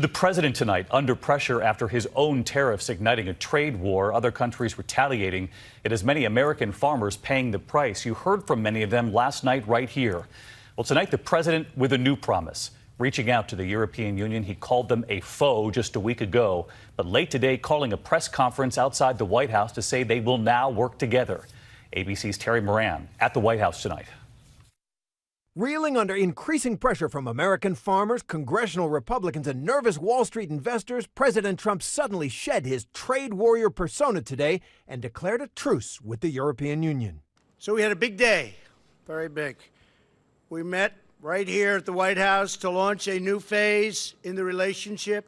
The president tonight under pressure after his own tariffs igniting a trade war, other countries retaliating. It has many American farmers paying the price. You heard from many of them last night right here. Well, tonight the president with a new promise. Reaching out to the European Union, he called them a foe just a week ago, but late today calling a press conference outside the White House to say they will now work together. ABC's Terry Moran at the White House tonight. Reeling under increasing pressure from American farmers, congressional Republicans, and nervous Wall Street investors, President Trump suddenly shed his trade warrior persona today and declared a truce with the European Union. So we had a big day, very big. We met right here at the White House to launch a new phase in the relationship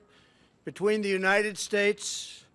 between the United States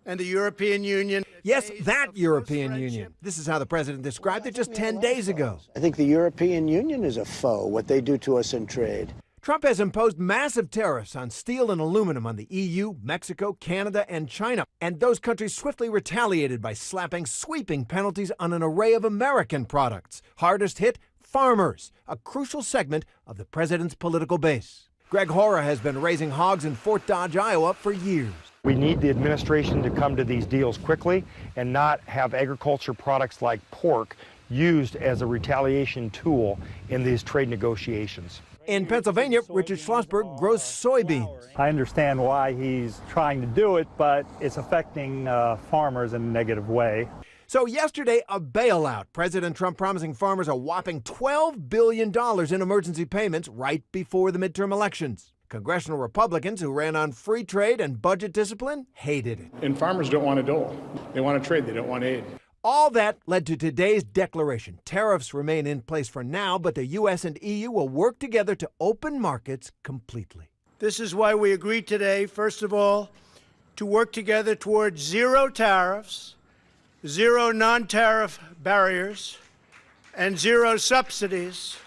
and the European Union. Yes, that European Union. This is how the president described it just 10 days ago. I think the European Union is a foe, what they do to us in trade. Trump has imposed massive tariffs on steel and aluminum on the EU, Mexico, Canada, and China. And those countries swiftly retaliated by slapping sweeping penalties on an array of American products. Hardest hit, farmers, a crucial segment of the president's political base. Greg Hora has been raising hogs in Fort Dodge, Iowa for years. We need the administration to come to these deals quickly and not have agriculture products like pork used as a retaliation tool in these trade negotiations. In Pennsylvania, Richard Schlossberg grows soybeans. I understand why he's trying to do it, but it's affecting farmers in a negative way. So yesterday, a bailout. President Trump promising farmers a whopping $12 billion in emergency payments right before the midterm elections. Congressional Republicans who ran on free trade and budget discipline hated it. And farmers don't want a dole. They want to trade. They don't want aid. All that led to today's declaration. Tariffs remain in place for now, but the U.S. and EU will work together to open markets completely. This is why we agreed today, first of all, to work together towards zero tariffs, zero non-tariff barriers, and zero subsidies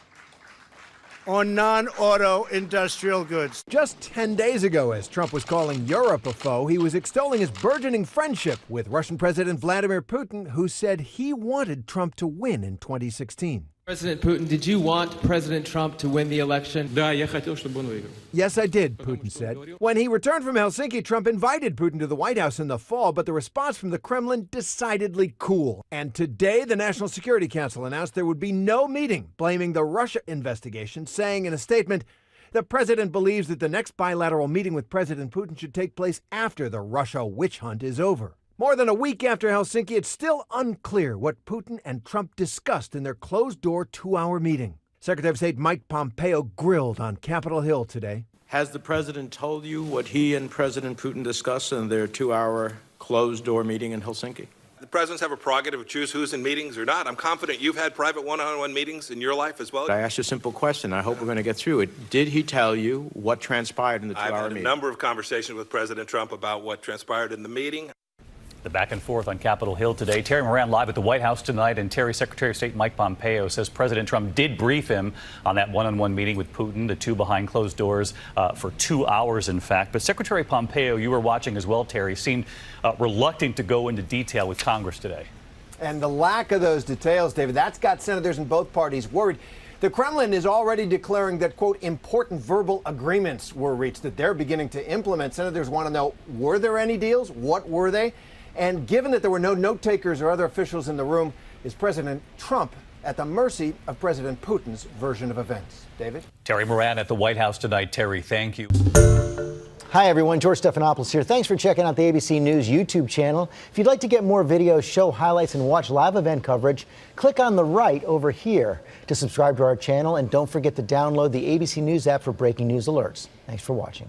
on non-auto industrial goods. Just 10 days ago, as Trump was calling Europe a foe, he was extolling his burgeoning friendship with Russian President Vladimir Putin, who said he wanted Trump to win in 2016. President Putin, did you want President Trump to win the election? Yes, I did, Putin said. When he returned from Helsinki, Trump invited Putin to the White House in the fall, but the response from the Kremlin decidedly cool. And today, the National Security Council announced there would be no meeting, blaming the Russia investigation, saying in a statement, the president believes that the next bilateral meeting with President Putin should take place after the Russia witch hunt is over. More than a week after Helsinki, it's still unclear what Putin and Trump discussed in their closed-door two-hour meeting. Secretary of State Mike Pompeo grilled on Capitol Hill today. Has the president told you what he and President Putin discussed in their two-hour closed-door meeting in Helsinki? The presidents have a prerogative to choose who's in meetings or not. I'm confident you've had private one-on-one meetings in your life as well. I asked you a simple question. I hope we're going to get through it. Did he tell you what transpired in the two-hour meeting? I've had a number of conversations with President Trump about what transpired in the meeting. The back and forth on Capitol Hill today. Terry Moran live at the White House tonight, and Terry, Secretary of State Mike Pompeo says President Trump did brief him on that one-on-one meeting with Putin, the two behind closed doors, for 2 hours, in fact. But Secretary Pompeo, you were watching as well, Terry, seemed reluctant to go into detail with Congress today. And the lack of those details, David, that's got senators in both parties worried. The Kremlin is already declaring that, quote, important verbal agreements were reached that they're beginning to implement. Senators want to know, were there any deals? What were they? And given that there were no note takers or other officials in the room, is President Trump at the mercy of President Putin's version of events? David? Terry Moran at the White House tonight. Terry, thank you. Hi, everyone. George Stephanopoulos here. Thanks for checking out the ABC News YouTube channel. If you'd like to get more videos, show highlights, and watch live event coverage, click on the right over here to subscribe to our channel. And don't forget to download the ABC News app for breaking news alerts. Thanks for watching.